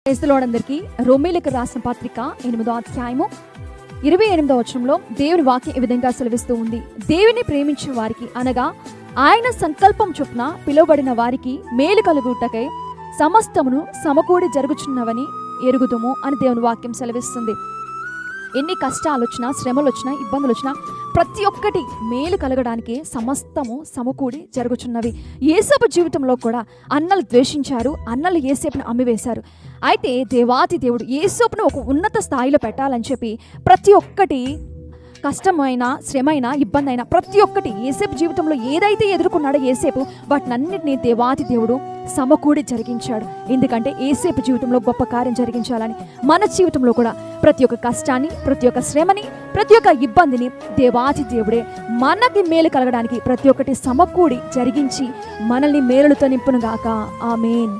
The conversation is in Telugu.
క్రైస్తవులందరికీ రోమీయులకు రాసిన పత్రిక 8వ అధ్యాయము 28వ వచనంలో దేవుని వాక్యం ఈ విధంగా సెలవిస్తూ ఉంది. దేవుని ప్రేమించిన వారికి అనగా ఆయన సంకల్పం చొప్పున పిలువబడిన వారికి మేలు కలుగుటకై సమస్తమును సమకూడి జరుగుచున్నవని ఎరుగుదుము అని దేవుని వాక్యం సెలవిస్తుంది. ఎన్ని కష్టాలు వచ్చినా, శ్రమలు వచ్చినా, ఇబ్బందులు వచ్చినా ప్రతి ఒక్కటి మేలు కలగడానికి సమస్తము సమకూడి జరుగుచున్నవి. యేసేపు జీవితంలో కూడా అన్నలు ద్వేషించారు, అన్నలు యేసేపును అమ్మివేశారు. అయితే దేవాతి దేవుడు యేసేపును ఒక ఉన్నత స్థాయిలో పెట్టాలని చెప్పి ప్రతి ఒక్కటి కష్టమైన, శ్రమైన, ఇబ్బంది అయినా ప్రతి ఒక్కటి యేసేపు జీవితంలో ఏదైతే ఎదుర్కొన్నాడో యేసేపు వాటినన్నిటినీ దేవాతి దేవుడు సమకూడి జరిగించాడు. ఎందుకంటే యేసేపు జీవితంలో గొప్ప కార్యం జరిగించాలని మన జీవితంలో కూడా ప్రతి ఒక్క కష్టాన్ని, ప్రతి ఒక్క శ్రమని, ప్రతి ఒక్క ఇబ్బందిని దేవాతి దేవుడే మనకి మేలు కలగడానికి ప్రతి ఒక్కటి సమకూడి జరిగించి మనల్ని మేలులతో నింపునుగాక. ఆమేన్.